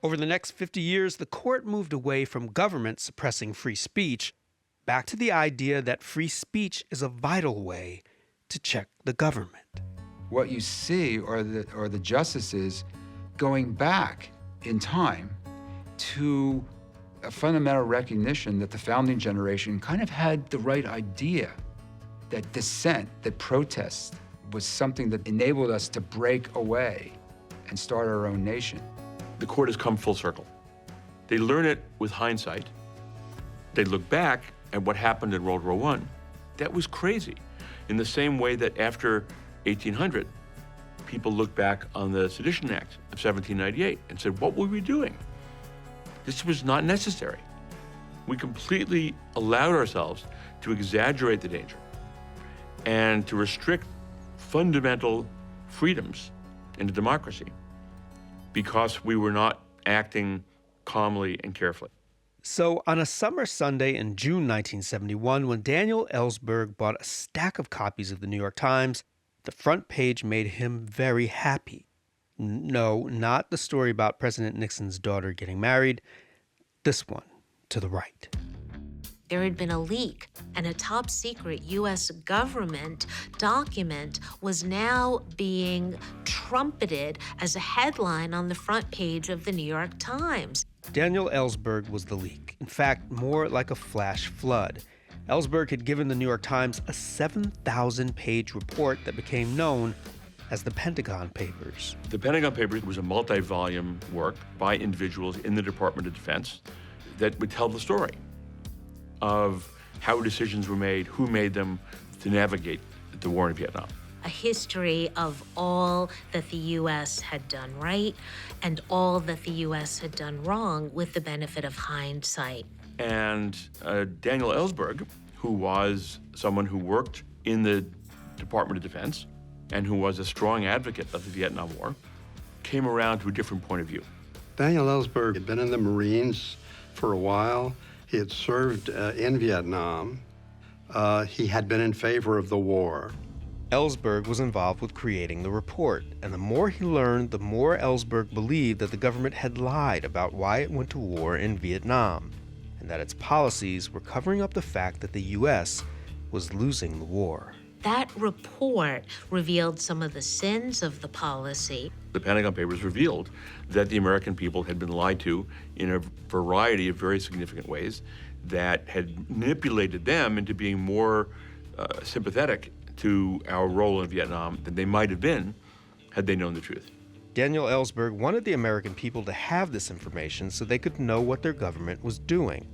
Over the next 50 years, the court moved away from government suppressing free speech back to the idea that free speech is a vital way to check the government. What you see are the justices going back in time to a fundamental recognition that the founding generation kind of had the right idea, that dissent, that protest was something that enabled us to break away and start our own nation. The court has come full circle. They learn it with hindsight. They look back at what happened in World War I. That was crazy. In the same way that after 1800, people look back on the Sedition Act of 1798 and said, what were we doing? This was not necessary. We completely allowed ourselves to exaggerate the danger and to restrict fundamental freedoms in a democracy because we were not acting calmly and carefully. So on a summer Sunday in June 1971, when Daniel Ellsberg bought a stack of copies of the New York Times, the front page made him very happy. No, not the story about President Nixon's daughter getting married. This one, to the right. There had been a leak, and a top-secret U.S. government document was now being trumpeted as a headline on the front page of the New York Times. Daniel Ellsberg was the leak. In fact, more like a flash flood. Ellsberg had given the New York Times a 7,000-page report that became known as the Pentagon Papers. The Pentagon Papers was a multi-volume work by individuals in the Department of Defense that would tell the story of how decisions were made, who made them to navigate the war in Vietnam. A history of all that the U.S. had done right and all that the U.S. had done wrong with the benefit of hindsight. And Daniel Ellsberg, who was someone who worked in the Department of Defense and who was a strong advocate of the Vietnam War, came around to a different point of view. Daniel Ellsberg had been in the Marines for a while. He had served in Vietnam. He had been in favor of the war. Ellsberg was involved with creating the report, and the more he learned, the more Ellsberg believed that the government had lied about why it went to war in Vietnam, and that its policies were covering up the fact that the U.S. was losing the war. That report revealed some of the sins of the policy. The Pentagon Papers revealed that the American people had been lied to in a variety of very significant ways that had manipulated them into being more sympathetic to our role in Vietnam than they might have been had they known the truth. Daniel Ellsberg wanted the American people to have this information so they could know what their government was doing.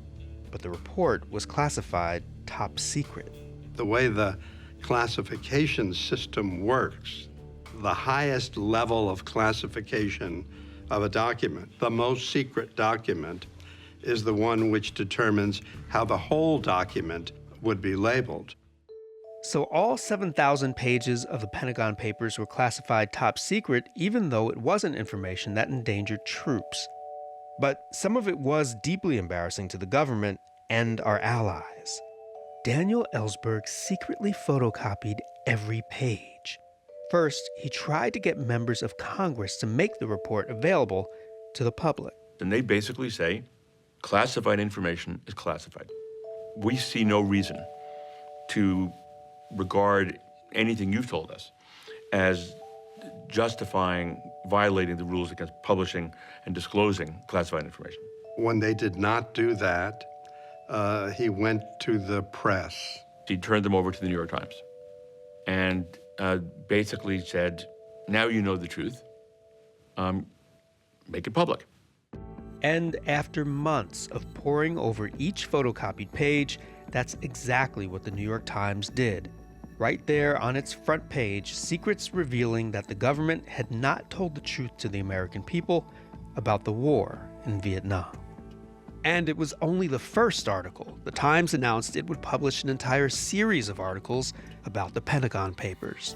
But the report was classified top secret. The way the classification system works, the highest level of classification of a document, the most secret document, is the one which determines how the whole document would be labeled. So all 7,000 pages of the Pentagon Papers were classified top secret, even though it wasn't information that endangered troops. But some of it was deeply embarrassing to the government and our allies. Daniel Ellsberg secretly photocopied every page. First, he tried to get members of Congress to make the report available to the public. And they basically say, classified information is classified. We see no reason to regard anything you've told us as justifying violating the rules against publishing and disclosing classified information. When they did not do that, he went to the press. He turned them over to the New York Times and basically said, now you know the truth, make it public. And after months of poring over each photocopied page, that's exactly what the New York Times did. Right there on its front page, secrets revealing that the government had not told the truth to the American people about the war in Vietnam. And it was only the first article. The Times announced it would publish an entire series of articles about the Pentagon Papers.